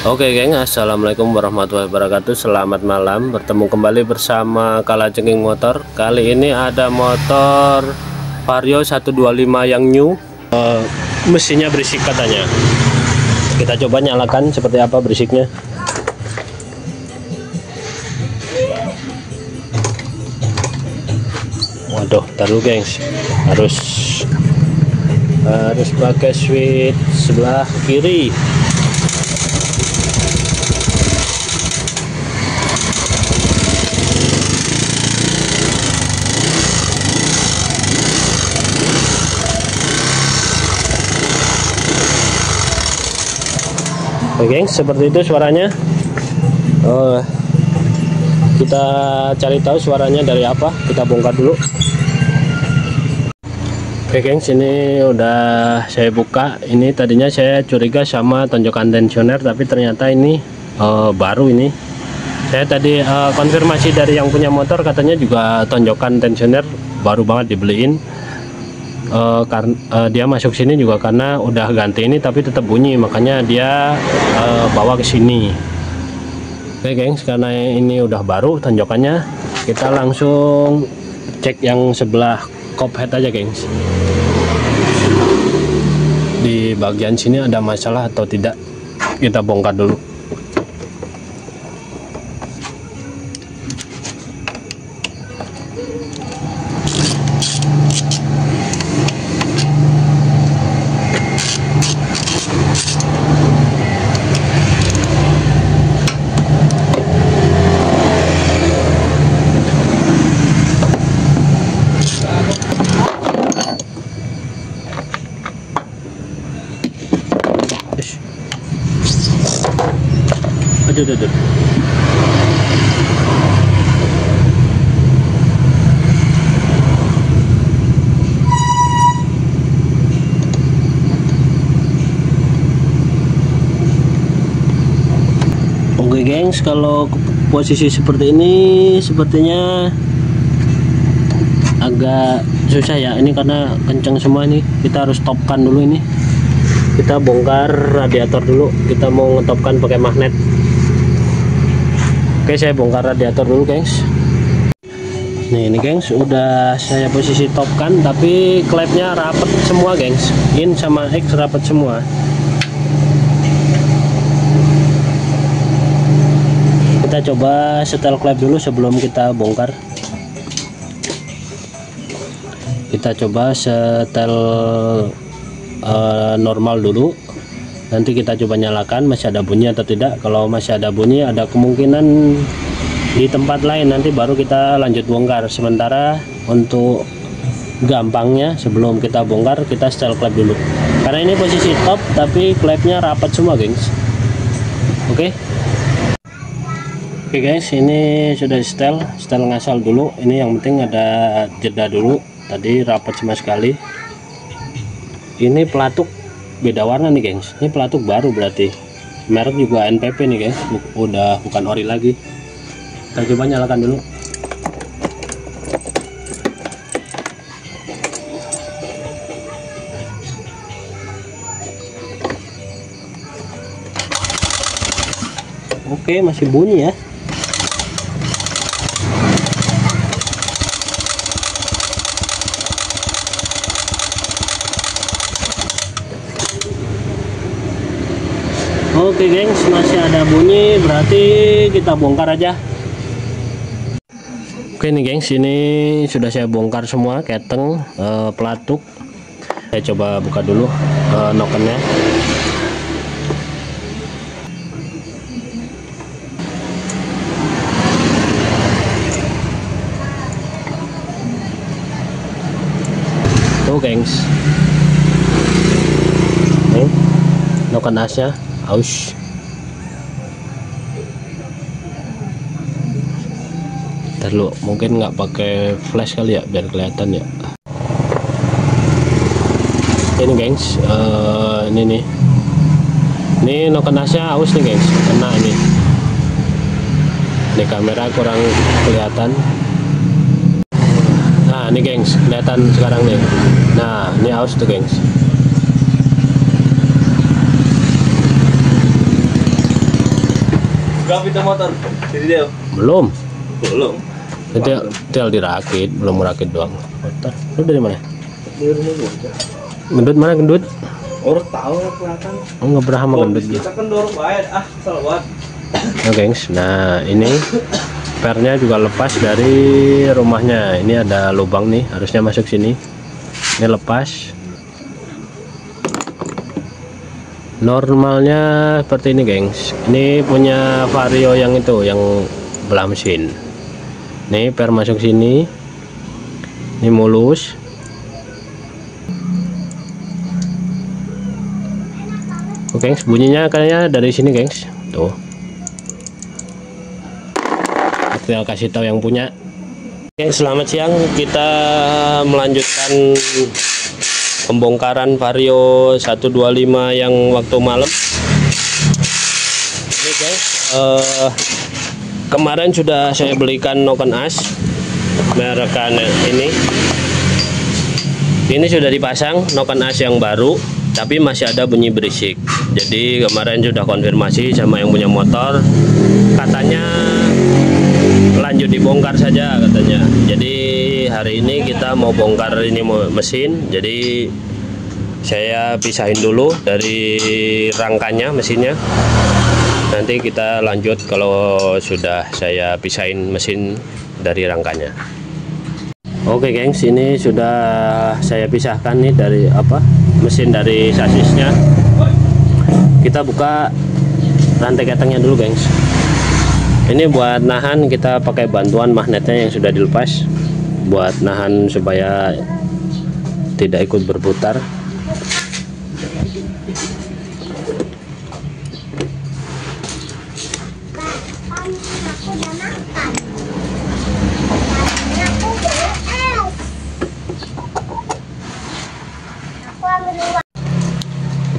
Oke geng, assalamualaikum warahmatullahi wabarakatuh. Selamat malam, bertemu kembali bersama Kalajengking Motor. Kali ini ada motor Vario 125 yang new, mesinnya berisik katanya. Kita coba nyalakan seperti apa berisiknya. Waduh, taruh gengs, harus pakai switch sebelah kiri. Oke gengs, seperti itu suaranya. Kita cari tahu suaranya dari apa, kita bongkar dulu. Oke gengs, ini udah saya buka. Ini tadinya saya curiga sama tonjokan tensioner, tapi ternyata ini baru. Ini saya tadi konfirmasi dari yang punya motor, katanya juga tonjokan tensioner baru banget dibeliin. Karena dia masuk sini juga karena udah ganti ini tapi tetap bunyi, makanya dia bawa ke sini. Oke gengs, karena ini udah baru tonjokannya, kita langsung cek yang sebelah kop head aja gengs. Di bagian sini ada masalah atau tidak, kita bongkar dulu. Aduh. Oke gengs, kalau posisi seperti ini sepertinya agak susah ya. Ini karena kencang semua, nih kita harus topkan dulu. Ini kita bongkar radiator dulu, kita mau ngetopkan pakai magnet. Oke, saya bongkar radiator dulu gengs. Nih ini gengs, udah saya posisi topkan, tapi klepnya rapet semua gengs, in sama X rapet semua. Kita coba setel klep dulu sebelum kita bongkar. Kita coba setel normal dulu, nanti kita coba nyalakan masih ada bunyi atau tidak. Kalau masih ada bunyi, ada kemungkinan di tempat lain, nanti baru kita lanjut bongkar. Sementara untuk gampangnya, sebelum kita bongkar kita setel klep dulu, karena ini posisi top tapi klepnya rapat semua gengs. Oke guys, ini sudah setel ngasal dulu. Ini yang penting ada jeda dulu, tadi rapat sama sekali. Ini pelatuk beda warna nih gengs, ini pelatuk baru berarti, merek juga NPP nih guys, udah bukan ori lagi. Kita coba nyalakan dulu. Oke, masih bunyi ya. Oke gengs, masih ada bunyi, berarti kita bongkar aja. Oke nih gengs, ini sudah saya bongkar semua, keteng, pelatuk. Saya coba buka dulu nokennya. Tuh gengs, nih noken asnya. Aus. Terlalu mungkin nggak pakai flash kali ya, biar kelihatan ya. Ini gengs, ini noken asnya aus nih gengs, kena ini. Di kamera kurang kelihatan. Nah ini gengs, kelihatan sekarang nih. Nah ini aus tuh gengs. berapa itu motor? Jadi dia Belum. belum. Tinggal dirakit, belum merakit doang. Lu dari mana? Dari rumah aja. Gendut mana gendut? Orang tahu ya kelihatan. Oh, nggak pernah sama gendut dia. Kita kan dorong banget salah. Nah, gengs. Nah, ini pernya juga lepas dari rumahnya. Ini ada lubang nih, harusnya masuk sini. Ini lepas. Normalnya seperti ini, gengs. Ini punya Vario yang itu, yang belah mesin. Nih per masuk sini. Ini mulus. Oke, gengs, bunyinya kayaknya dari sini, gengs. Tuh. Tinggal kasih tahu yang punya. Oke, selamat siang. Kita melanjutkan pembongkaran Vario 125 yang waktu malam. Ini guys, kemarin sudah saya belikan noken as merekan ini. Ini sudah dipasang noken as yang baru, tapi masih ada bunyi berisik. Jadi kemarin sudah konfirmasi sama yang punya motor, katanya lanjut dibongkar saja katanya. Jadi hari ini kita mau bongkar ini mesin. Jadi saya pisahin dulu dari rangkanya mesinnya. Nanti kita lanjut kalau sudah saya pisahin mesin dari rangkanya. Oke, gengs, ini sudah saya pisahkan nih dari mesin dari sasisnya. Kita buka rantai ketengnya dulu, gengs. Ini buat nahan, kita pakai bantuan magnetnya yang sudah dilepas buat nahan supaya tidak ikut berputar.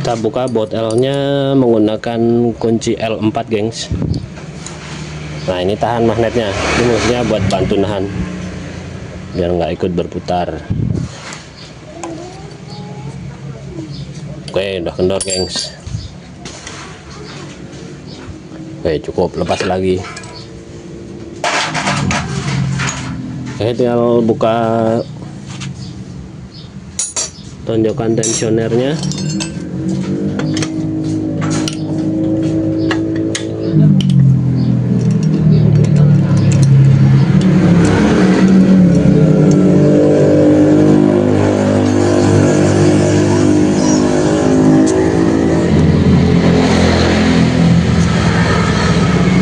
Kita buka baut L-nya menggunakan kunci L4, gengs. Nah, ini tahan magnetnya. Ini maksudnya buat bantu nahan biar nggak ikut berputar. Oke, udah kendor, gengs. Oke, cukup, lepas lagi. Oke, tinggal buka tonjokan tensionernya.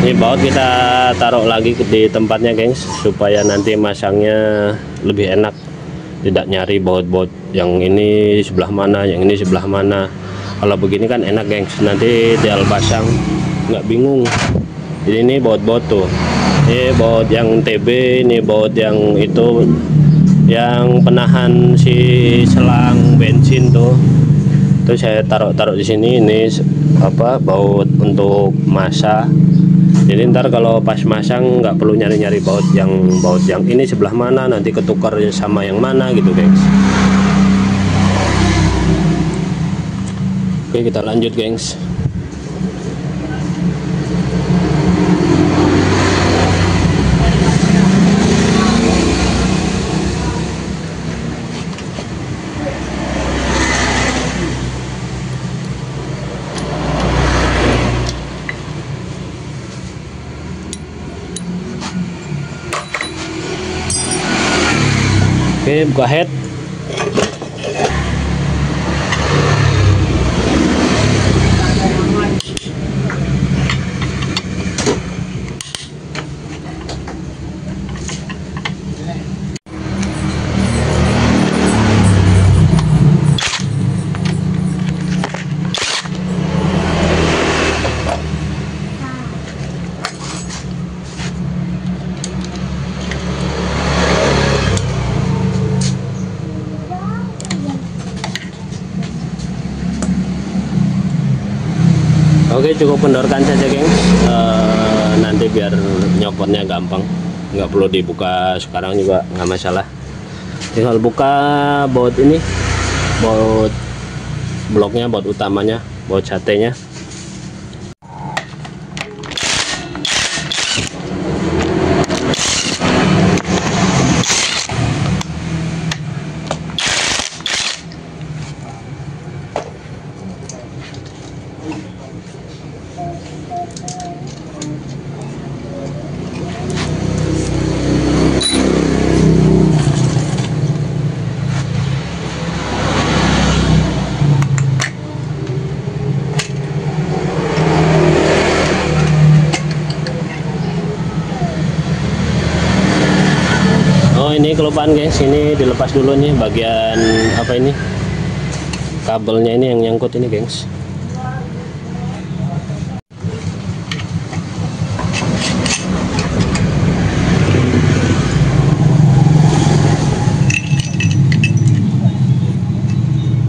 Ini baut kita taruh lagi di tempatnya, gengs, supaya nanti masangnya lebih enak, tidak nyari baut-baut yang ini sebelah mana, yang ini sebelah mana. Kalau begini kan enak, gengs, nanti tinggal pasang nggak bingung. Jadi ini baut-baut tuh, ini baut yang TB, ini baut yang itu yang penahan si selang bensin tuh. Itu saya taruh di sini. Ini baut untuk masa. Jadi ntar kalau pas masang nggak perlu nyari-nyari baut yang ini sebelah mana, nanti ketukar sama yang mana gitu, gengs. Oke, kita lanjut, gengs. Oke, buka head. Oke, cukup kendorkan saja, gengs. Nanti biar nyopotnya gampang, nggak perlu dibuka sekarang juga nggak masalah. Tinggal buka baut ini, baut bloknya, baut utamanya, baut satenya. Ini kelupaan guys, ini dilepas dulu nih bagian apa ini, kabelnya ini yang nyangkut ini guys.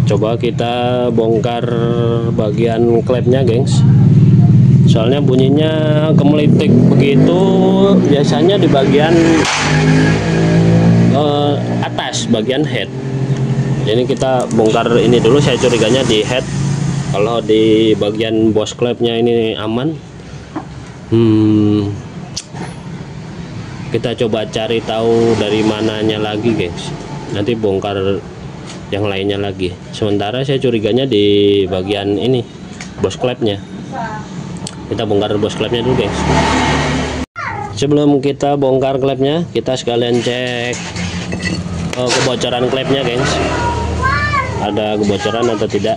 Coba kita bongkar bagian klepnya gengs, soalnya bunyinya kemelitik begitu biasanya di bagian atas, bagian head. Jadi kita bongkar ini dulu, saya curiganya di head. Kalau di bagian bos klepnya ini aman. Kita coba cari tahu dari mananya lagi gengs, nanti bongkar yang lainnya lagi. Sementara saya curiganya di bagian ini bos klepnya. Kita bongkar bos klepnya dulu guys. Sebelum kita bongkar klepnya, kita sekalian cek kebocoran klepnya guys, ada kebocoran atau tidak.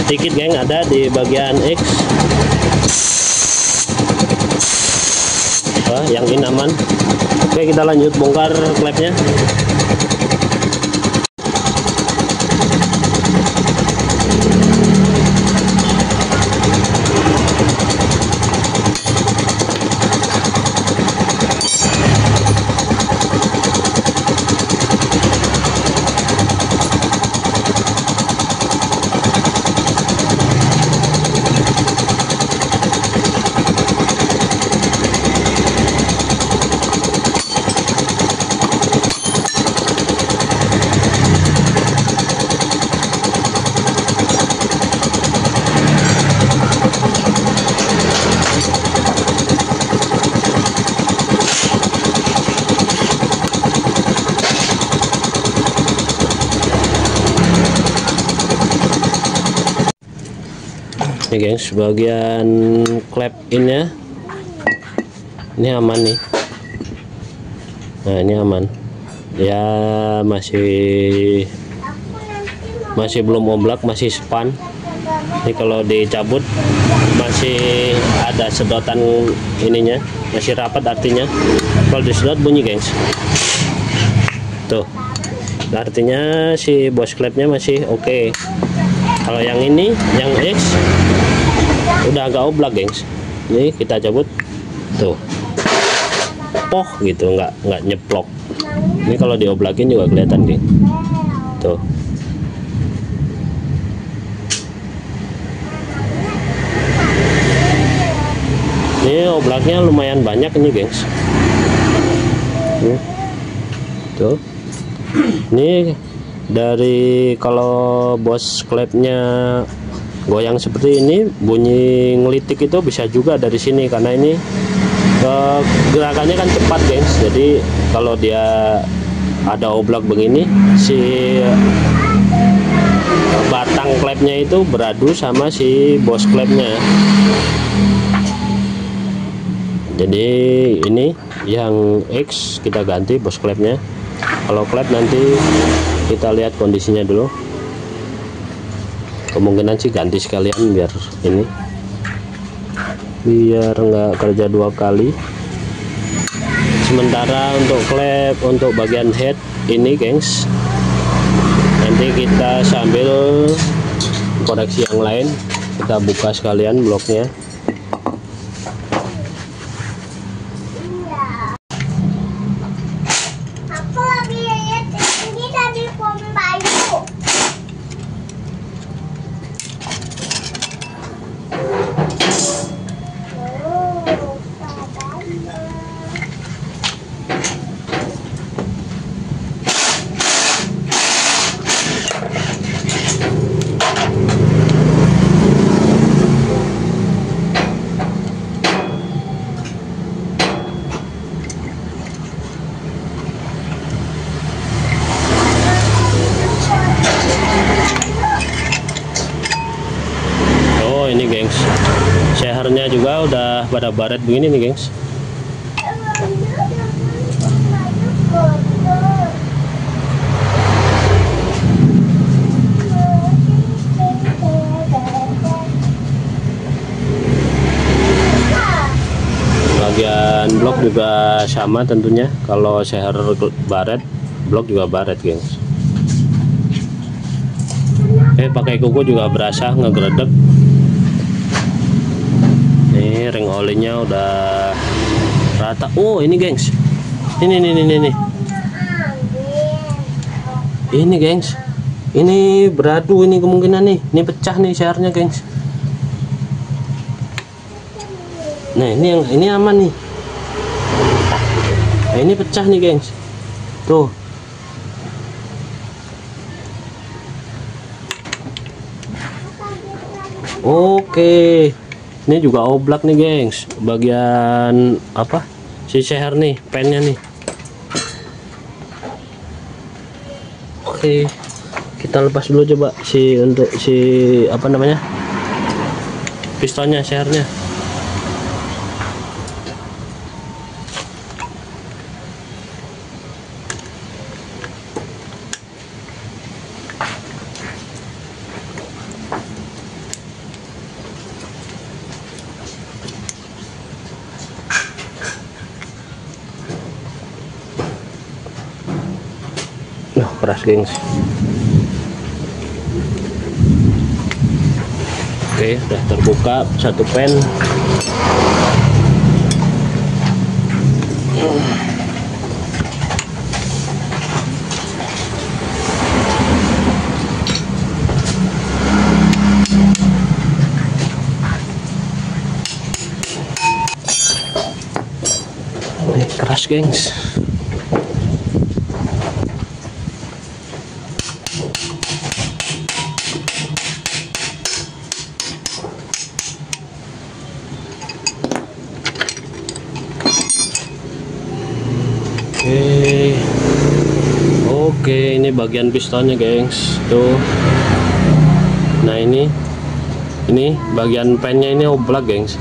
Sedikit geng, ada di bagian X. Wah, yang ini aman. Oke, kita lanjut bongkar klepnya. Ini guys, bagian klep innya ini aman nih. Nah, ini aman ya, masih belum oblak, masih span. Ini kalau dicabut masih ada sedotan ininya, masih rapat, artinya kalau disedot bunyi guys. Tuh, artinya si bos klepnya masih oke. Kalau yang ini, yang X udah agak oblak gengs. Ini kita cabut, tuh, poh gitu, nggak nyeplok. Ini kalau dioblakin juga kelihatan geng, tuh. Ini oblaknya lumayan banyak ini gengs. Tuh, ini dari kalau bos klepnya goyang seperti ini, bunyi ngelitik itu bisa juga dari sini, karena ini gerakannya kan cepat gengs. Jadi kalau dia ada oblak begini, si batang klepnya itu beradu sama si bos klepnya. Jadi ini yang X kita ganti bos klepnya. Kalau klep nanti kita lihat kondisinya dulu. Kemungkinan sih ganti sekalian biar ini, biar nggak kerja dua kali. Sementara untuk klep, untuk bagian head ini gengs, nanti kita sambil koreksi yang lain, kita buka sekalian bloknya. Ini gengs, sehernya juga udah pada baret begini nih gengs. juga sama tentunya. Kalau seher baret, blok juga baret, gengs. Oke, pakai kuku juga berasa ngegeredek. Nih ring olinya udah rata. Oh ini gengs, ini gengs, ini beradu, ini kemungkinan nih, ini pecah nih sehernya gengs. Nah ini aman nih. Nah, ini pecah nih gengs, tuh. Oke, ini juga oblak nih gengs, bagian apa si seher nih, pennya nih. Oke, kita lepas dulu coba untuk si apa namanya, pistonnya, sehernya. Keras gengs. Oke, udah terbuka satu pen. Keras gengs. Oke, ini bagian pistonnya gengs, tuh. Nah ini bagian pennya ini oblak gengs.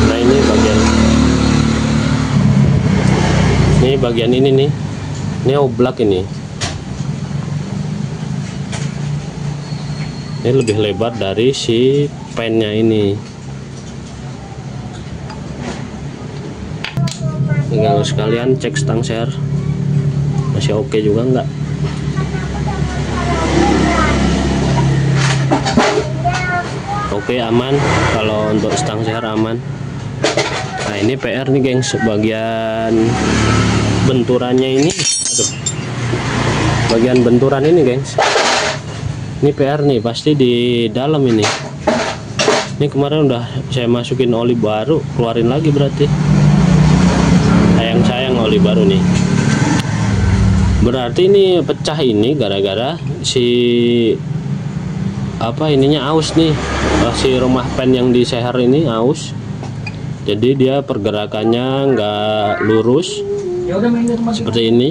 Nah ini bagian ini nih, ini oblak ini. Ini lebih lebar dari si pennya ini. Tinggal sekalian cek stang seher masih oke juga enggak. Oke, aman. Kalau untuk stang seher aman. Nah ini PR nih gengs, bagian benturannya ini. Aduh, bagian benturan ini gengs, ini PR nih, pasti di dalam ini. Ini kemarin udah saya masukin oli baru, keluarin lagi berarti. Sayang oli baru nih. Berarti ini pecah ini gara-gara si apa ininya aus nih, si rumah pen yang di seher ini aus. Jadi dia pergerakannya nggak lurus seperti ini.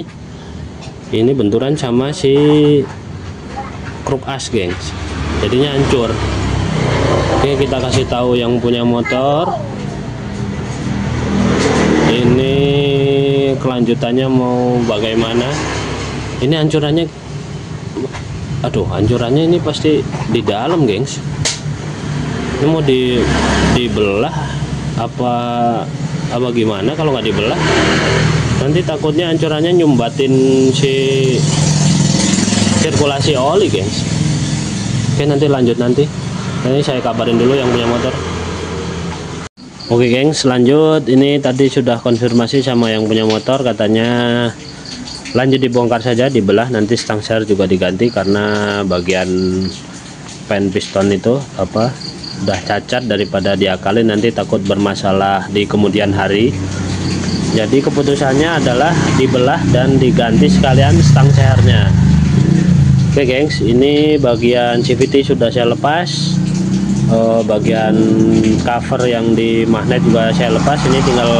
Ini benturan sama si kruk as gengs, jadinya hancur. Oke, kita kasih tahu yang punya motor. Ini kelanjutannya mau bagaimana. Ini hancurannya, aduh, hancurannya ini pasti di dalam gengs. Ini mau dibelah apa gimana? Kalau nggak dibelah nanti takutnya hancurannya nyumbatin si sirkulasi oli gengs. Oke, nanti lanjut nanti. Ini saya kabarin dulu yang punya motor. Oke gengs, lanjut. Ini tadi sudah konfirmasi sama yang punya motor, katanya lanjut dibongkar saja, dibelah, nanti stang seher juga diganti karena bagian pen piston itu apa udah cacat, daripada diakalin nanti takut bermasalah di kemudian hari. Jadi keputusannya adalah dibelah dan diganti sekalian stang sehernya. Oke gengs, ini bagian CVT sudah saya lepas. Bagian cover yang di magnet juga saya lepas. Ini tinggal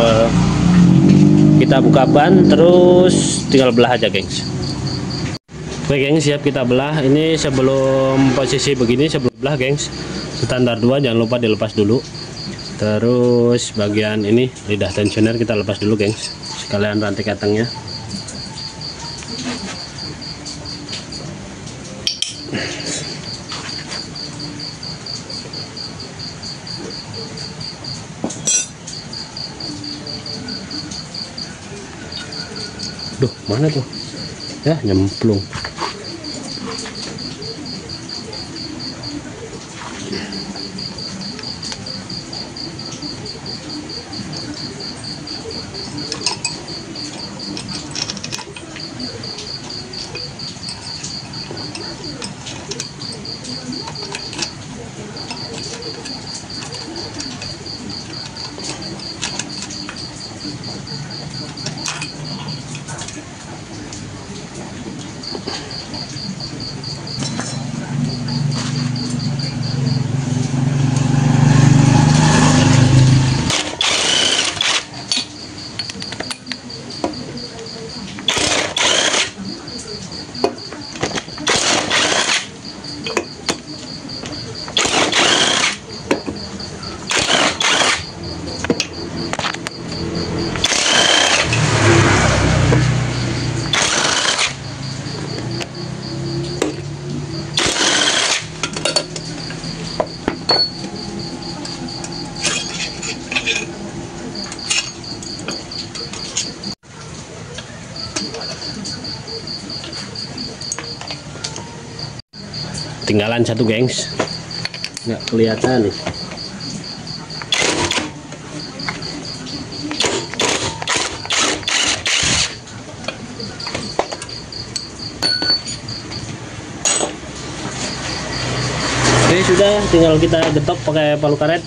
kita buka ban, terus tinggal belah aja gengs. Oke gengs, siap kita belah. Ini sebelum posisi begini, sebelum belah gengs, standar 2 jangan lupa dilepas dulu. Terus bagian ini lidah tensioner kita lepas dulu gengs, sekalian rantai ketengnya. Duh, mana tuh? Ya, nyemplung. Tinggalan satu, gengs, nggak kelihatan nih. Oke, sudah, tinggal kita getok pakai palu karet.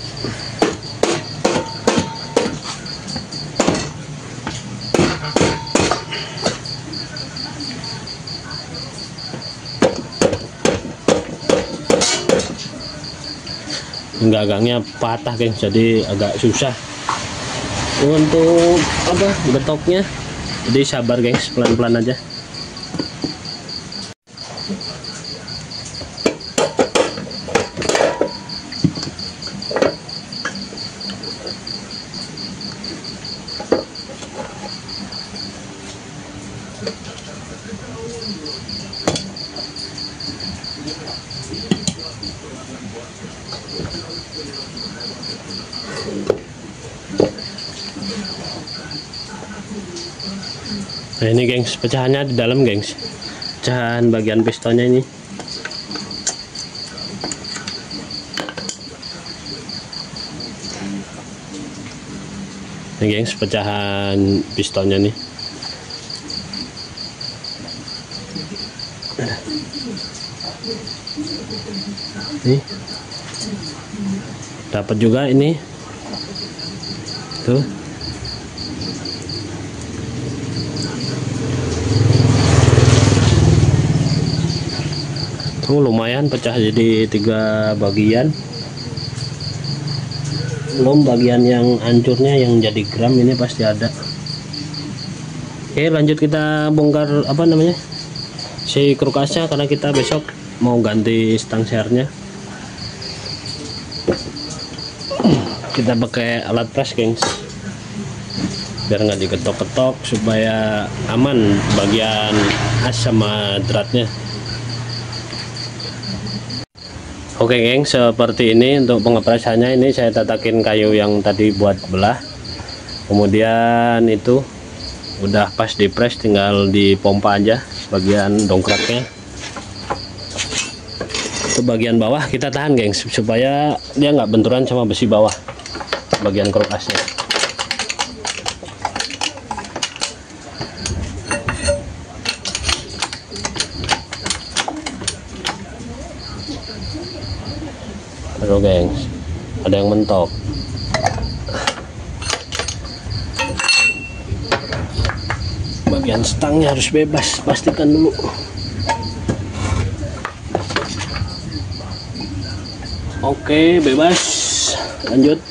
Gagangnya patah, gengs, jadi agak susah untuk apa getoknya, jadi sabar, gengs, pelan-pelan aja. Nah, ini, gengs, pecahannya di dalam, gengs, pecahan bagian pistonnya ini. Ini, gengs, pecahan pistonnya nih. Nih, dapat juga ini tuh. Lumayan pecah jadi 3 bagian. Belum bagian yang hancurnya, yang jadi gram ini pasti ada. Oke, lanjut kita bongkar apa namanya si krukasnya, karena kita besok mau ganti stang sernya. Kita pakai alat pres, gengs, biar nggak diketok-ketok, supaya aman bagian as sama dratnya. Oke, gengs, seperti ini untuk pengepresannya. Ini saya tatakin kayu yang tadi buat belah, kemudian itu udah pas dipres, tinggal dipompa aja bagian dongkraknya. Itu bagian bawah kita tahan, gengs, supaya dia nggak benturan sama besi bawah bagian krukasnya. Aduh, gengs, ada yang mentok. Bagian stangnya harus bebas, pastikan dulu. Oke, bebas, lanjut.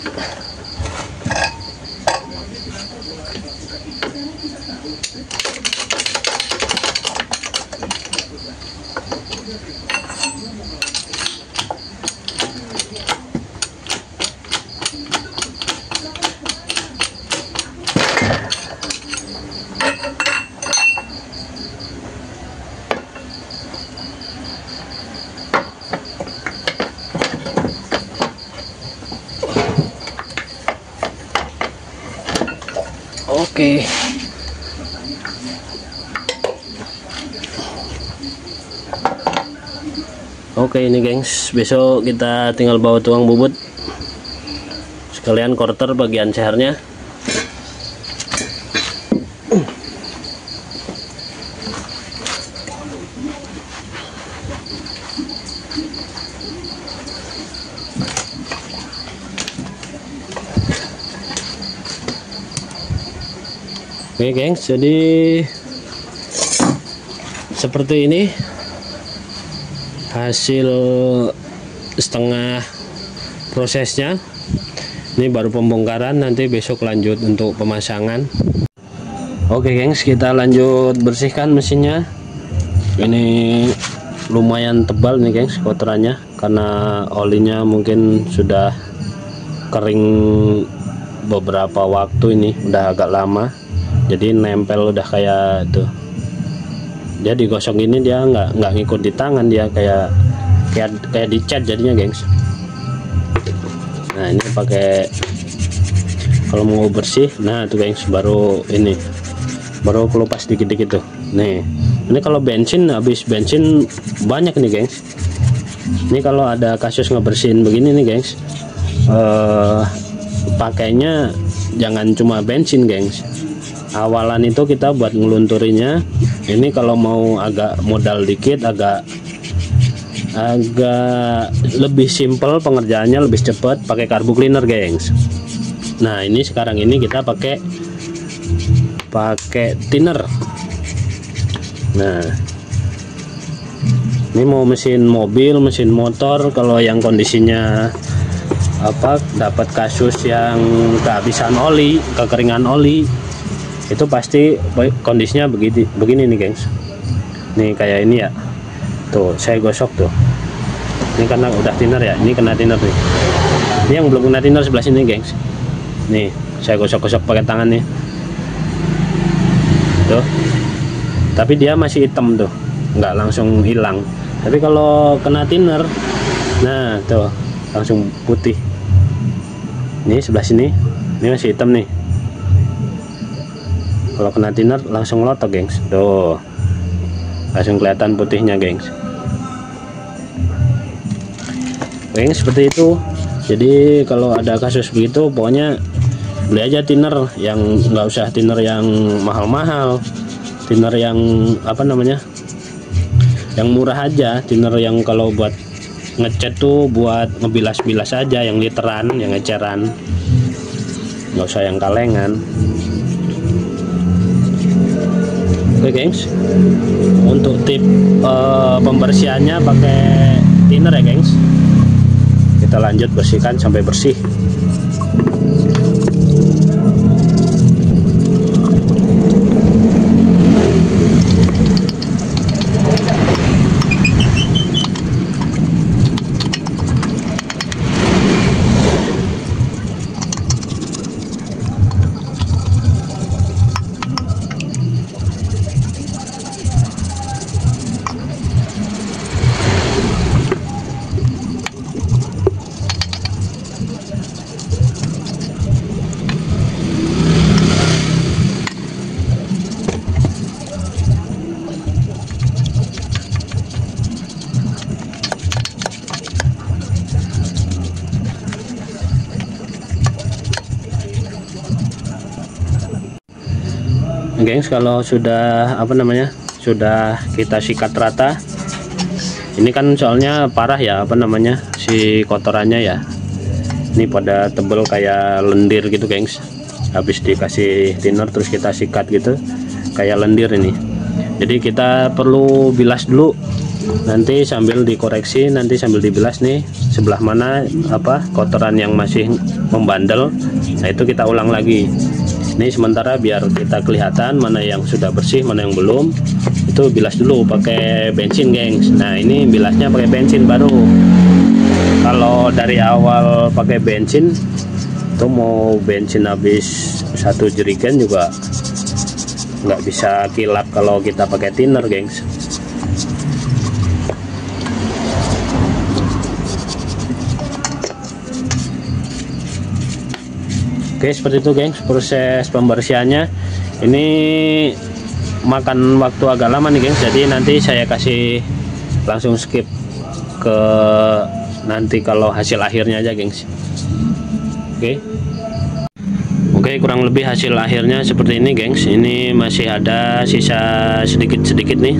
Oke, Oke, ini gengs, besok kita tinggal bawa tuang bubut sekalian quarter bagian ceharnya. Oke gengs, jadi seperti ini hasil setengah prosesnya. Ini baru pembongkaran, nanti besok lanjut untuk pemasangan. Oke gengs, kita lanjut bersihkan mesinnya. Ini lumayan tebal nih gengs kotorannya, karena olinya mungkin sudah kering beberapa waktu, ini udah agak lama, jadi nempel udah kayak tuh. Dia digosok ini dia nggak ngikut di tangan, dia kayak dicat jadinya gengs. Nah ini pakai, kalau mau bersih, nah tuh gengs, baru kelupas dikit-dikit tuh. Nih ini kalau bensin, habis bensin banyak nih gengs. Ini kalau ada kasus ngebersihin begini nih gengs, pakainya jangan cuma bensin gengs. Awalan itu kita buat ngelunturinya. Ini kalau mau agak modal dikit, agak lebih simple pengerjaannya, lebih cepat, pakai carbo cleaner gengs. Nah ini sekarang ini kita pakai thinner. Nah ini mau mesin mobil, mesin motor, kalau yang kondisinya dapat kasus yang kehabisan oli, kekeringan oli, itu pasti kondisinya begini nih gengs. Nih kayak ini ya, tuh saya gosok tuh, ini karena udah thinner ya, ini kena thinner nih. Ini yang belum kena thinner sebelah sini gengs. Nih saya gosok-gosok pakai tangan nih tuh, tapi dia masih hitam tuh, nggak langsung hilang. Tapi kalau kena thinner, nah tuh langsung putih. Ini sebelah sini, ini masih hitam nih. Kalau kena thinner langsung lotok gengs, tuh langsung kelihatan putihnya gengs. Gengs seperti itu. Jadi kalau ada kasus begitu, pokoknya beli aja thinner yang, nggak usah thinner yang mahal-mahal, thinner yang yang murah aja. Thinner yang kalau buat ngecat tuh, buat ngebilas-bilas aja, yang literan, yang eceran, nggak usah yang kalengan. Oke gengs, untuk tip pembersihannya pakai thinner ya gengs. Kita lanjut bersihkan sampai bersih. Gengs, kalau sudah sudah kita sikat rata, ini kan soalnya parah ya si kotorannya ya, ini pada tebel kayak lendir gitu gengs. Habis dikasih thinner terus kita sikat gitu kayak lendir ini. Jadi kita perlu bilas dulu, nanti sambil dikoreksi, nanti sambil dibilas nih sebelah mana kotoran yang masih membandel. Nah itu kita ulang lagi. Ini sementara biar kita kelihatan mana yang sudah bersih, mana yang belum, itu bilas dulu pakai bensin gengs. Nah ini bilasnya pakai bensin baru. Kalau dari awal pakai bensin, itu mau bensin habis 1 jerigen juga nggak bisa kilap kalau kita pakai thinner gengs. Oke seperti itu gengs proses pembersihannya. Ini makan waktu agak lama nih gengs, jadi nanti saya kasih langsung skip ke nanti kalau hasil akhirnya aja gengs. Oke, kurang lebih hasil akhirnya seperti ini gengs. Ini masih ada sisa sedikit-sedikit nih.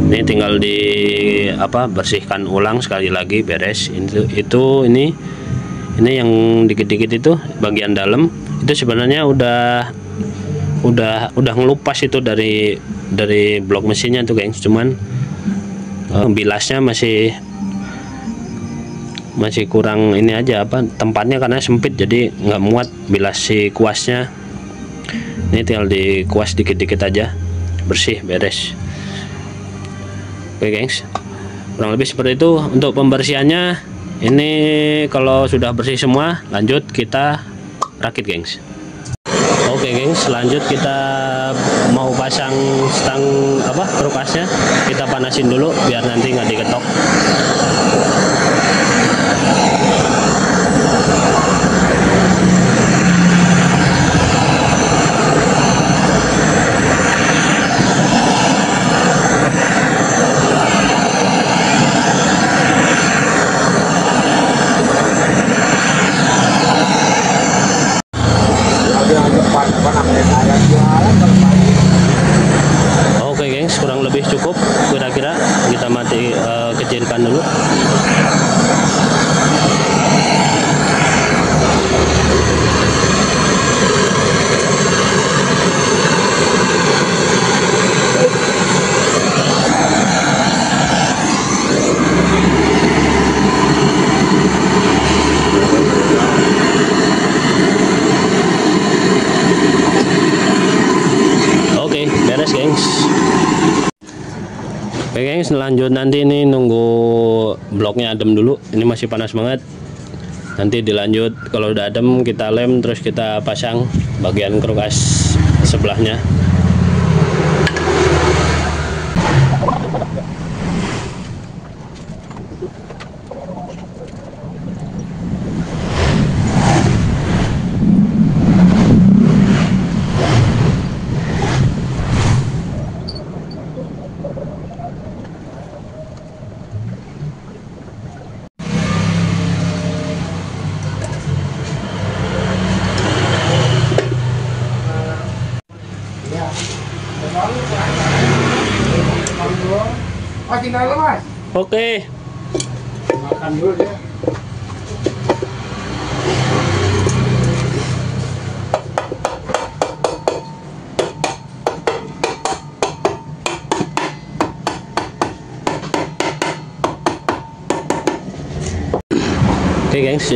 Ini tinggal di bersihkan ulang sekali lagi, beres. Ini yang dikit-dikit itu bagian dalam itu sebenarnya udah ngelupas itu dari blok mesinnya tuh gengs. Cuman bilasnya masih kurang ini aja tempatnya karena sempit, jadi nggak muat bilas si kuasnya. Ini tinggal dikuas dikit-dikit aja, bersih, beres. Oke gengs, kurang lebih seperti itu untuk pembersihannya. Ini kalau sudah bersih semua, lanjut kita rakit gengs. Oke gengs, lanjut kita mau pasang stang krukasnya. Kita panasin dulu biar nanti nggak diketok. Oke gengs, kurang lebih cukup kira-kira. Kita kecilkan dulu. Beres gengs. Oke gengs, lanjut nanti ini nunggu bloknya adem dulu. Ini masih panas banget. Nanti dilanjut kalau udah adem kita lem, terus kita pasang bagian krukas sebelahnya. Oke. Makan dulu ya. Oke gengs,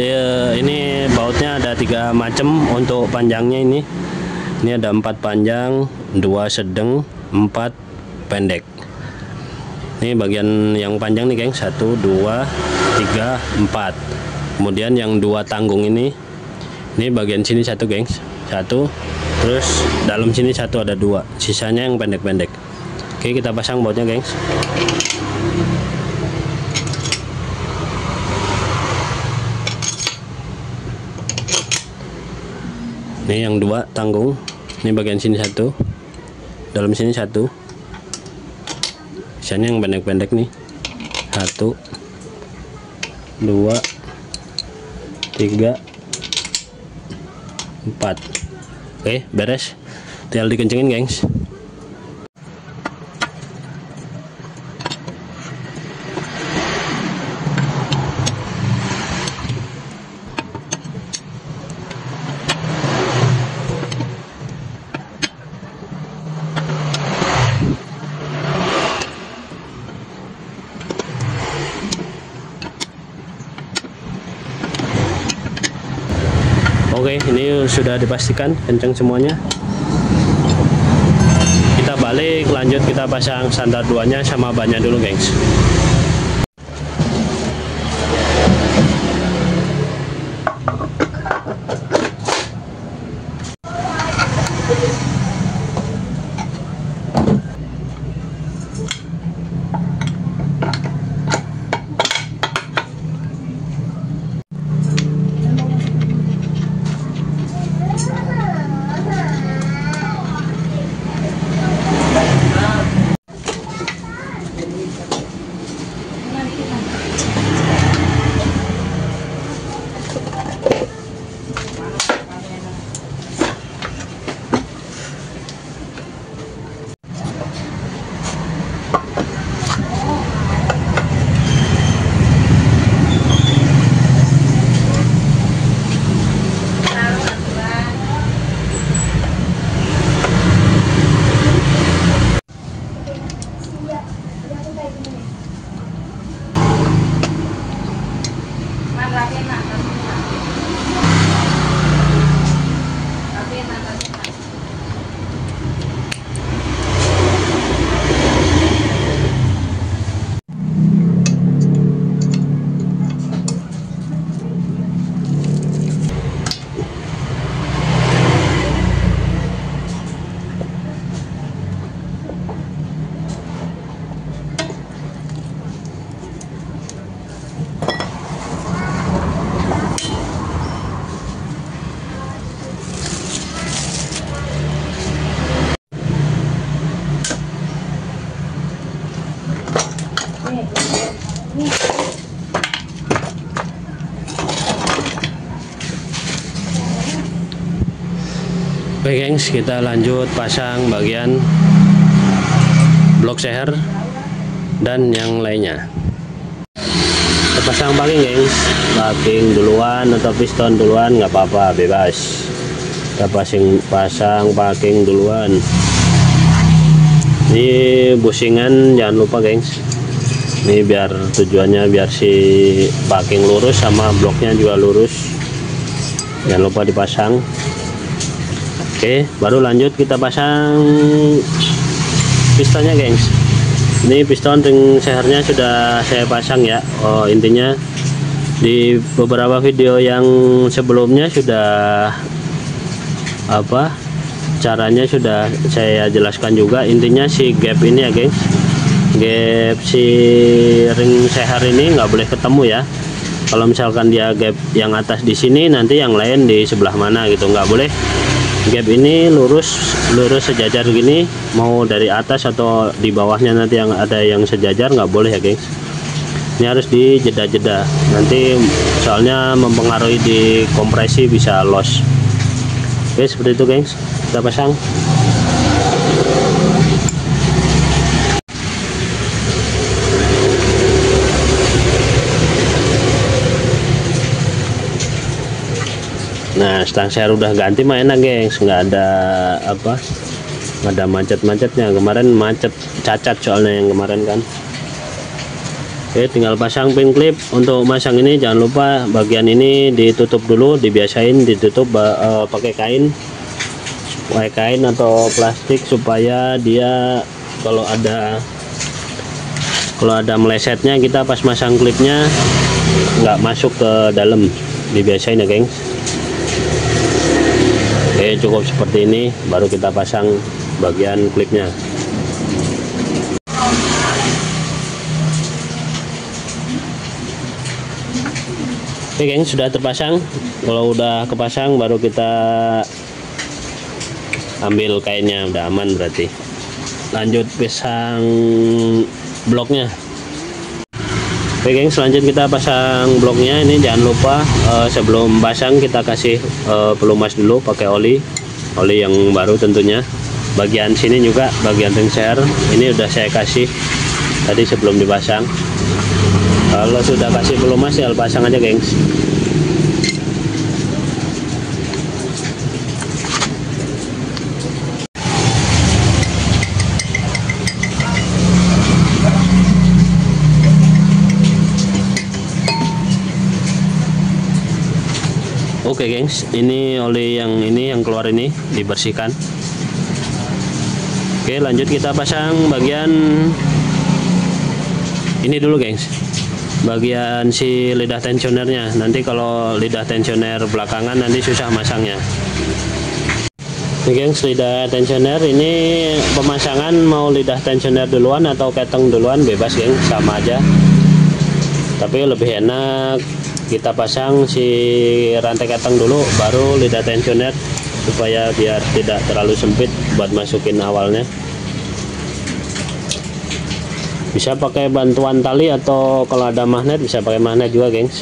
ini bautnya ada 3 macam untuk panjangnya ini. Ini ada 4 panjang, 2 sedang, 4 pendek. Ini bagian yang panjang nih gengs, 1, 2, 3, 4. Kemudian yang 2 tanggung ini bagian sini 1 gengs, 1. Terus dalam sini 1 ada 2. Sisanya yang pendek-pendek. Oke, kita pasang bautnya gengs. Ini yang 2 tanggung. Ini bagian sini 1, dalam sini 1. Sisanya yang pendek-pendek nih. 1, 2, 3, 4. Oke, beres. Tinggal dikencengin gengs. Oke, ini sudah dipastikan kenceng semuanya. Kita balik, lanjut kita pasang standar 2-nya sama bannya dulu gengs. Oke gengs, kita lanjut pasang bagian blok seher dan yang lainnya. Kita pasang packing gengs, packing duluan atau piston duluan nggak apa-apa, bebas. Kita pasang packing duluan. Ini busingan jangan lupa gengs, ini biar tujuannya biar si packing lurus sama bloknya juga lurus, jangan lupa dipasang. Oke, baru lanjut kita pasang pistonnya gengs. Ini piston ring sehernya sudah saya pasang ya. Oh, intinya di beberapa video yang sebelumnya sudah caranya sudah saya jelaskan juga. Intinya si gap ini ya gengs, gap si ring seher ini nggak boleh ketemu ya. Kalau misalkan dia gap yang atas di sini, nanti yang lain di sebelah mana gitu, nggak boleh. Gap ini lurus sejajar gini, mau dari atas atau di bawahnya nanti yang ada yang sejajar nggak boleh ya gengs. Ini harus di jeda-jeda, nanti soalnya mempengaruhi di kompresi, bisa loss. Oke, seperti itu gengs, kita pasang. Nah, stang seher udah ganti mah enak gengs, nggak ada macet-macetnya. Kemarin macet, cacat soalnya yang kemarin kan. Oke, tinggal pasang pin clip. Untuk masang ini jangan lupa bagian ini ditutup dulu, dibiasain ditutup pakai kain atau plastik, supaya dia kalau ada melesetnya, kita pas masang klipnya nggak masuk ke dalam. Dibiasain ya gengs. Oke, cukup seperti ini, baru kita pasang bagian klipnya. Oke geng, sudah terpasang. Kalau udah kepasang baru kita ambil kainnya, udah aman berarti. Lanjut pasang bloknya. Oke geng, selanjutnya kita pasang bloknya. Ini jangan lupa sebelum pasang kita kasih pelumas dulu pakai oli yang baru tentunya. Bagian sini juga, bagian ring seher ini udah saya kasih tadi sebelum dipasang. Kalau sudah kasih pelumas ya pasang aja gengs. Oke gengs, ini oli yang keluar ini dibersihkan. Oke, lanjut kita pasang bagian ini dulu gengs, bagian si lidah tensionernya. Nanti kalau lidah tensioner belakangan nanti susah masangnya. Oke gengs, lidah tensioner ini pemasangan mau lidah tensioner duluan atau keteng duluan bebas gengs, sama aja. Tapi lebih enak kita pasang si rantai keteng dulu, baru lidah tensioner, supaya biar tidak terlalu sempit buat masukin awalnya. Bisa pakai bantuan tali atau kalau ada magnet bisa pakai magnet juga gengs.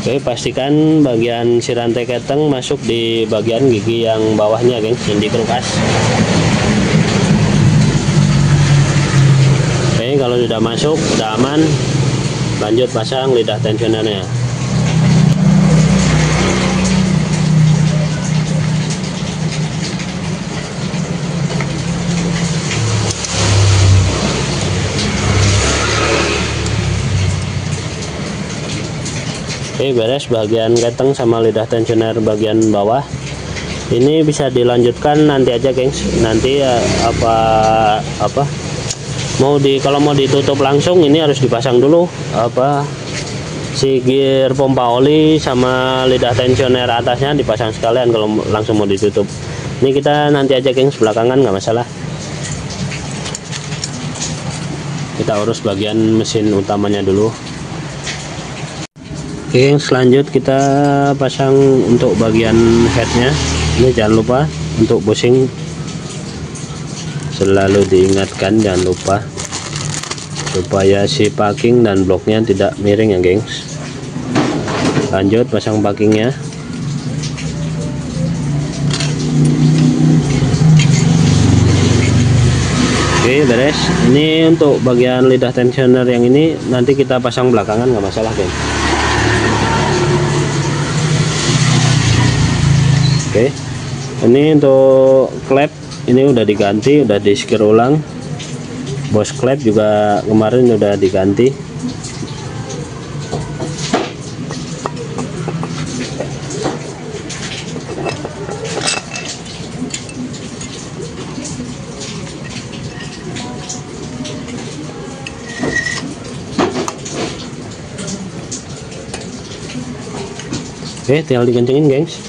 Oke, pastikan bagian si rantai keteng masuk di bagian gigi yang bawahnya gengs, yang dikerukas. Oke, kalau sudah masuk, sudah aman, lanjut pasang lidah tensionernya. Oke, beres bagian keteng sama lidah tensioner bagian bawah. Ini bisa dilanjutkan nanti aja gengs. Nanti kalau mau ditutup langsung ini harus dipasang dulu si gear pompa oli sama lidah tensioner atasnya dipasang sekalian kalau langsung mau ditutup. Ini kita nanti aja gengs, belakangan nggak masalah. Kita urus bagian mesin utamanya dulu. Oke, selanjut kita pasang untuk bagian headnya. Ini jangan lupa untuk bushing selalu diingatkan, jangan lupa supaya si packing dan bloknya tidak miring ya gengs. Lanjut pasang packingnya. Oke, beres. Ini untuk bagian lidah tensioner yang ini nanti kita pasang belakangan, nggak masalah gengs. Oke, ini untuk klep ini udah diganti, udah di skir ulang. Bos klep juga kemarin udah diganti. Oke, tinggal dikencengin gengs.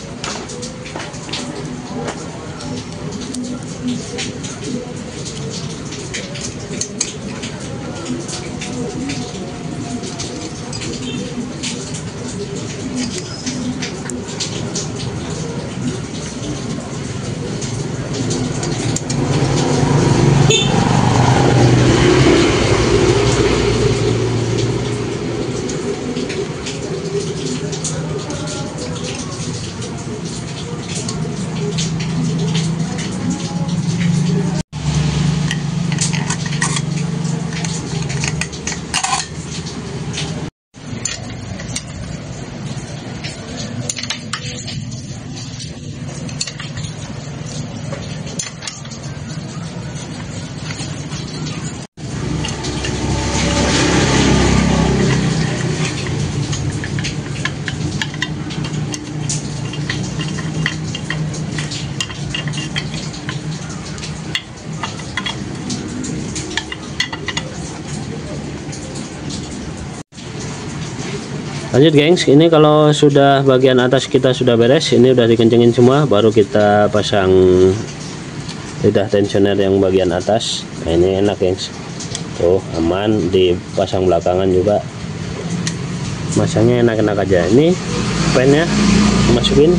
Lanjut gengs, ini kalau sudah bagian atas kita sudah beres, ini udah dikencengin semua, baru kita pasang lidah tensioner yang bagian atas. Nah ini enak gengs, tuh aman, dipasang belakangan juga, masangnya enak-enak aja. Ini pennya masukin.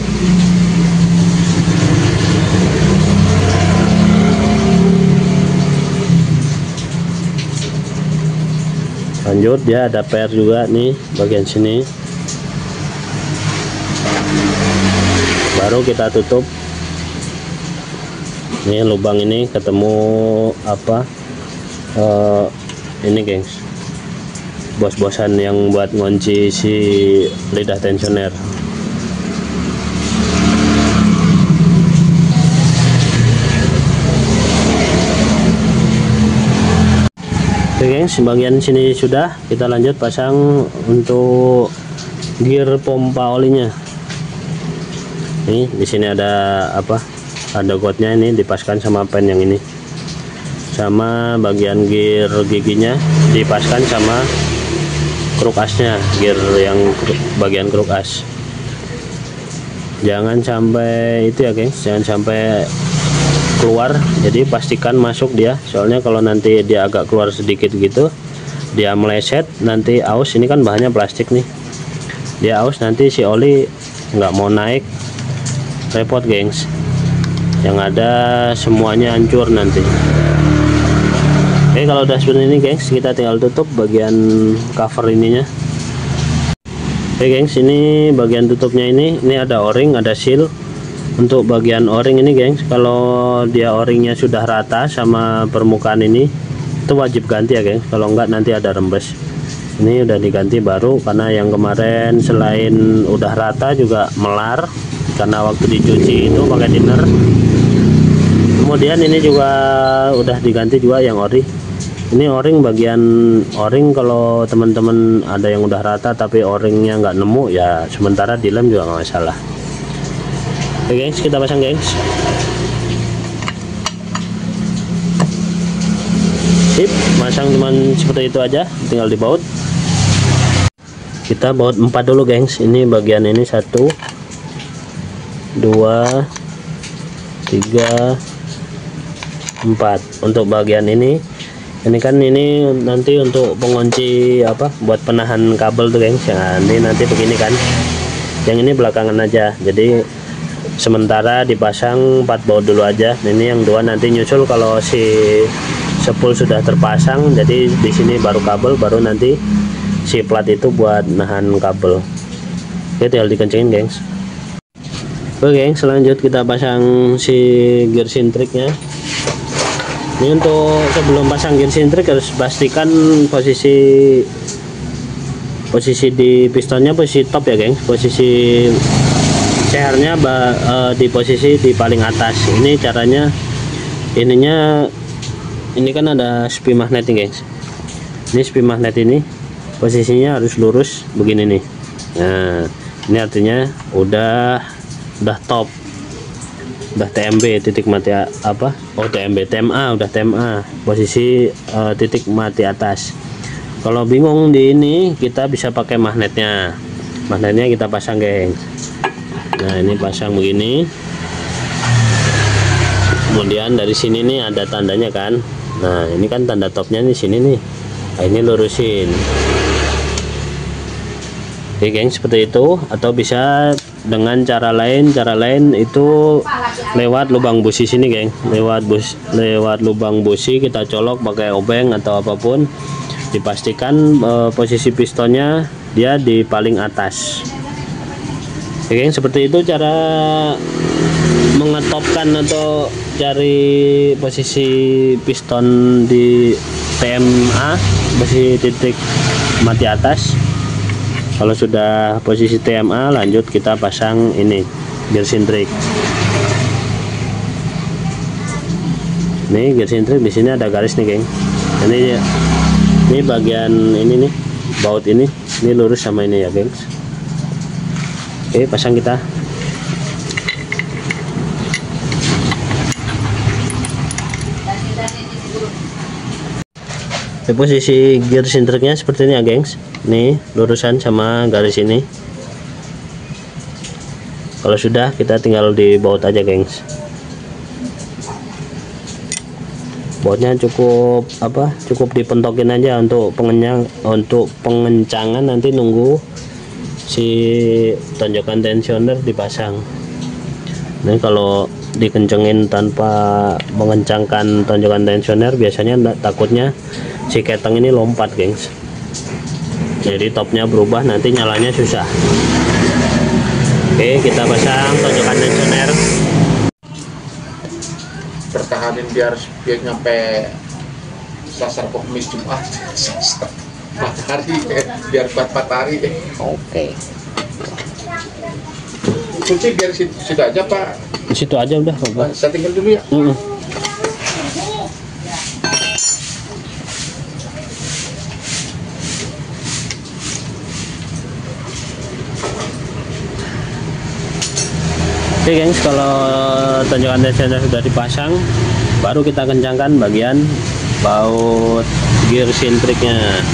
Lanjut, dia ada per juga nih bagian sini, baru kita tutup. Nih lubang ini ketemu apa ini gengs, bos-bosan yang buat ngunci si lidah tensioner. Oke gengs, bagian sini sudah, kita lanjut pasang untuk gear pompa olinya. Nih di sini ada apa? Ada gotnya, ini dipaskan sama pen yang ini. Sama bagian gear giginya dipaskan sama kruk asnya, gear yang bagian kruk as. Jangan sampai itu ya gengs, jangan sampai keluar, jadi pastikan masuk dia, soalnya kalau nanti dia agak keluar sedikit gitu, dia meleset, nanti aus, ini kan bahannya plastik nih, dia aus, nanti si oli nggak mau naik, repot gengs, yang ada semuanya hancur nanti. Oke, kalau udah seperti ini gengs, kita tinggal tutup bagian cover ininya. Oke gengs, ini bagian tutupnya, ini ada o-ring, ada seal. Untuk bagian o-ring ini gengs, kalau dia o-ringnya sudah rata sama permukaan ini, itu wajib ganti ya gengs, kalau enggak nanti ada rembes. Ini udah diganti baru, karena yang kemarin selain udah rata juga melar, karena waktu dicuci itu pakai thinner. Kemudian ini juga udah diganti juga yang ori. Ini o-ring, bagian o-ring kalau teman-teman ada yang udah rata tapi o-ringnya nggak nemu, ya sementara dilem juga nggak masalah. Oke gengs, kita pasang gengs. Sip, pasang cuman seperti itu aja, tinggal dibaut. Kita baut 4 dulu gengs. Ini bagian ini 1 2 3 4. Untuk bagian ini Ini kan ini nanti untuk pengunci apa buat penahan kabel tuh gengs ya. Nanti begini kan, yang ini belakangan aja, jadi sementara dipasang 4 baut dulu aja. Ini yang 2 nanti nyusul kalau si spool sudah terpasang. Jadi di sini baru kabel, baru nanti si plat itu buat nahan kabel. Oke, tinggal dikencengin gengs. Oke gengs, selanjut kita pasang si gear sintriknya. Ini untuk sebelum pasang gear sintrik harus pastikan posisi di pistonnya posisi top ya gengs. Posisi CR-nya di posisi di paling atas. Ini caranya, ini kan ada spring magnet nih gengs. Ini spring magnet ini posisinya harus lurus begini nih. Nah, ini artinya udah top, udah TMB, titik mati apa? Oh TMB, TMA, udah TMA, posisi titik mati atas. Kalau bingung di ini, kita bisa pakai magnetnya. Magnetnya kita pasang gengs. Nah ini pasang begini. Kemudian dari sini nih ada tandanya kan. Nah ini kan tanda topnya nih sini nih. Nah, ini lurusin. Oke gengs, seperti itu. Atau bisa dengan cara lain itu lewat lubang busi sini geng, lewat lubang busi kita colok pakai obeng atau apapun. Dipastikan posisi pistonnya dia di paling atas. Oke geng, seperti itu cara mengetopkan atau cari posisi piston di TMA, posisi titik mati atas. Kalau sudah posisi TMA, lanjut kita pasang ini gear sintrik. Nih gear sintrik di sini ada garis nih geng. Ini bagian ini nih, baut ini lurus sama ini ya gengs. Oke, pasang kita. Posisi gear sintriknya seperti ini ya gengs. Nih lurusan sama garis ini. Kalau sudah, kita tinggal di baut aja gengs. Bautnya cukup dipentokin aja untuk pengencangan. Nanti nunggu si tonjokan tensioner dipasang. Nah kalau dikencengin tanpa mengencangkan tonjokan tensioner, biasanya takutnya si keteng ini lompat gengs, jadi topnya berubah, nanti nyalanya susah. Oke, kita pasang tonjokan tensioner. Pertahanin biar nyampe sasar Kamis Jumat, sasar matahari, biar buat matahari. Oke, kunci biar situ aja pak. di situ aja udah. Saya tinggal dulu ya. Oke gengs, kalau tonjokan tensioner sudah dipasang, baru kita kencangkan bagian baut gear sintriknya.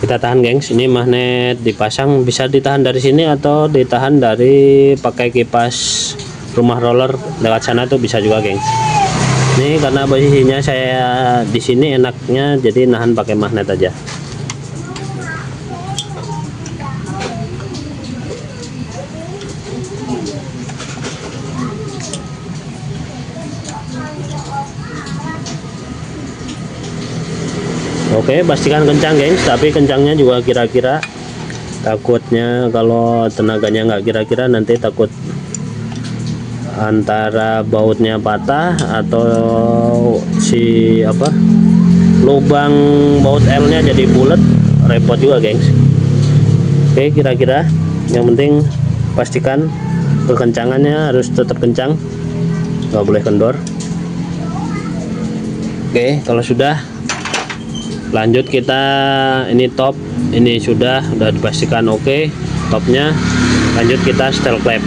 Kita tahan gengs, ini magnet dipasang, bisa ditahan dari sini atau ditahan dari pakai kipas rumah roller lewat sana tuh bisa juga gengs. Ini karena posisinya saya di sini enaknya, jadi nahan pakai magnet aja. Oke, pastikan kencang gengs, tapi kencangnya juga kira-kira. Takutnya kalau tenaganya nggak kira-kira, nanti takut antara bautnya patah atau si lubang baut L nya jadi bulat, repot juga gengs. Oke, kira-kira yang penting pastikan kekencangannya harus tetap kencang, nggak boleh kendor. Oke, kalau sudah, lanjut kita ini top, ini sudah dipastikan oke topnya. Lanjut kita setel klep.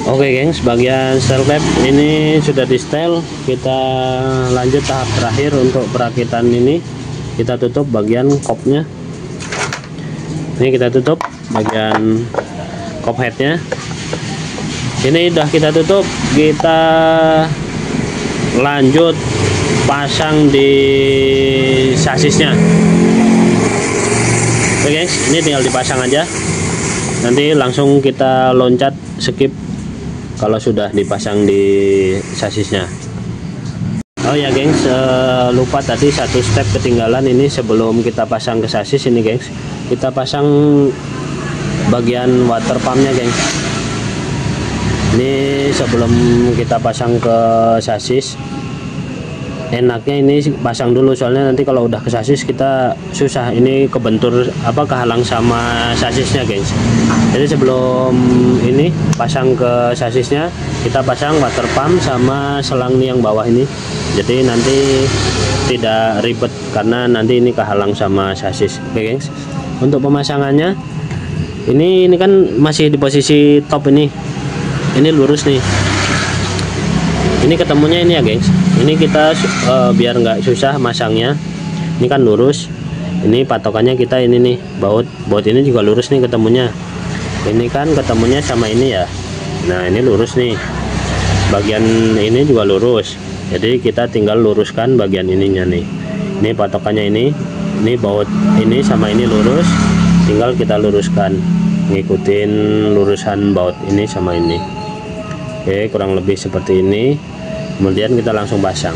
Oke gengs, bagian setel klep ini sudah di setel. Kita lanjut tahap terakhir untuk perakitan ini. Kita tutup bagian kopnya. Ini kita tutup bagian kop headnya. Ini udah kita tutup, kita lanjut pasang di sasisnya. Oke guys, ini tinggal dipasang aja, nanti langsung kita loncat skip kalau sudah dipasang di sasisnya. Oh ya gengs, lupa tadi satu step ketinggalan. Ini sebelum kita pasang ke sasis ini gengs, kita pasang bagian water pumpnya gengs. Ini sebelum kita pasang ke sasis, enaknya ini pasang dulu, soalnya nanti kalau udah ke sasis kita susah, ini kebentur kehalang sama sasisnya gengs. Jadi sebelum ini pasang ke sasisnya, kita pasang water pump sama selang nih yang bawah ini, jadi nanti tidak ribet karena nanti ini kehalang sama sasis. Oke gengs, untuk pemasangannya ini kan masih di posisi top, ini lurus nih, ini ketemunya ini ya gengs. Ini kita biar nggak susah masangnya, ini kan lurus, ini patokannya kita ini nih, baut ini juga lurus nih ketemunya. Ini kan ketemunya sama ini ya, nah ini lurus nih, bagian ini juga lurus, jadi kita tinggal luruskan bagian ininya nih. Ini patokannya ini baut ini sama ini lurus, tinggal kita luruskan, ngikutin lurusan baut ini sama ini. Oke, kurang lebih seperti ini. Kemudian kita langsung pasang.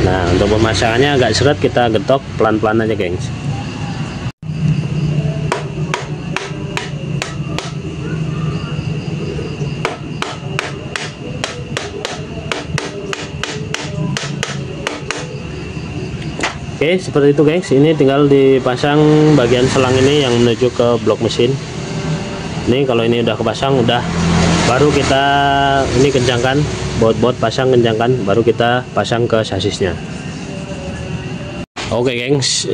Nah, untuk pemasangannya agak seret, kita getok pelan-pelan aja gengs. Oke, seperti itu guys. Ini tinggal dipasang bagian selang ini yang menuju ke blok mesin. Ini kalau ini udah kepasang, baru kita ini kencangkan, baut pasang, kencangkan, baru kita pasang ke sasisnya. Oke gengs,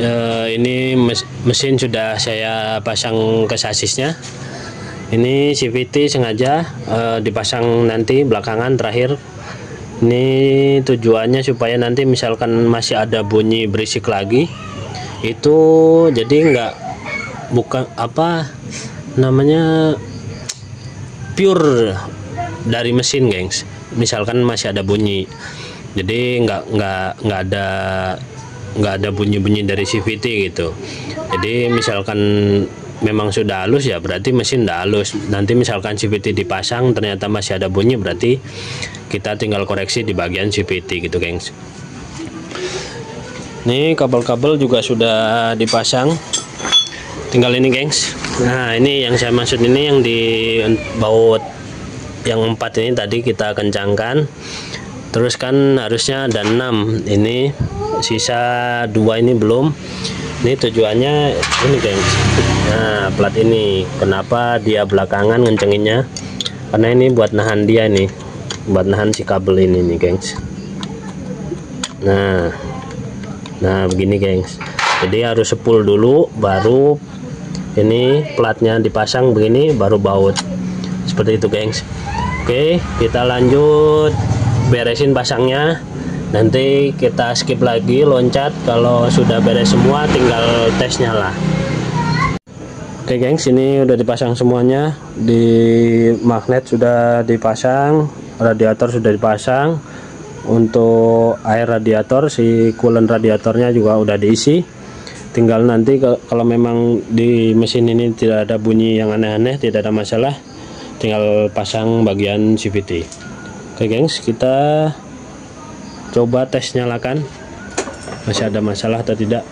ini mesin sudah saya pasang ke sasisnya. Ini CVT sengaja dipasang nanti belakangan terakhir. Ini tujuannya supaya nanti misalkan masih ada bunyi berisik lagi, itu jadi bukan pure dari mesin gengs. Misalkan masih ada bunyi, jadi nggak ada bunyi-bunyi dari CVT gitu. Jadi misalkan memang sudah halus, ya berarti mesin udah halus. Nanti misalkan CVT dipasang ternyata masih ada bunyi, berarti kita tinggal koreksi di bagian CVT gitu gengs. Ini kabel-kabel juga sudah dipasang, tinggal ini gengs. Nah, ini yang saya maksud, ini yang di baut yang 4 ini tadi kita kencangkan. Terus kan harusnya ada 6, ini sisa 2 ini belum. Ini tujuannya ini gengs. Nah, plat ini kenapa dia belakangan ngencenginnya, karena ini buat nahan dia nih, buat nahan si kabel ini nih gengs. Nah begini gengs, jadi harus sepul dulu, baru ini platnya dipasang begini, baru baut seperti itu gengs. Oke, kita lanjut beresin pasangnya, nanti kita skip lagi, loncat kalau sudah beres semua, tinggal tesnya lah. Oke gengs, ini udah dipasang semuanya, di magnet sudah dipasang, radiator sudah dipasang. Untuk air radiator, si coolant radiatornya juga udah diisi. Tinggal nanti kalau memang di mesin ini tidak ada bunyi yang aneh-aneh, tidak ada masalah, tinggal pasang bagian CVT. Oke gengs, kita coba tes nyalakan, masih ada masalah atau tidak.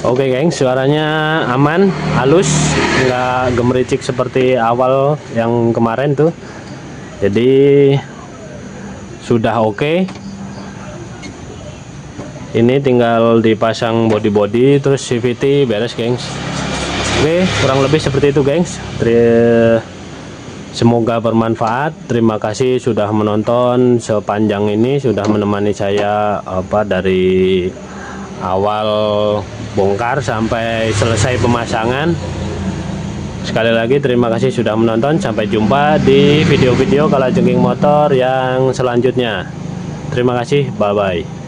Oke gengs, suaranya aman, halus, nggak gemericik seperti awal yang kemarin tuh. Jadi sudah oke. Ini tinggal dipasang body terus CVT beres gengs. Oke, kurang lebih seperti itu gengs. Semoga bermanfaat. Terima kasih sudah menonton sepanjang ini, sudah menemani saya dari awal bongkar sampai selesai pemasangan. Sekali lagi terima kasih sudah menonton. Sampai jumpa di video-video kalajengking motor yang selanjutnya. Terima kasih, bye bye.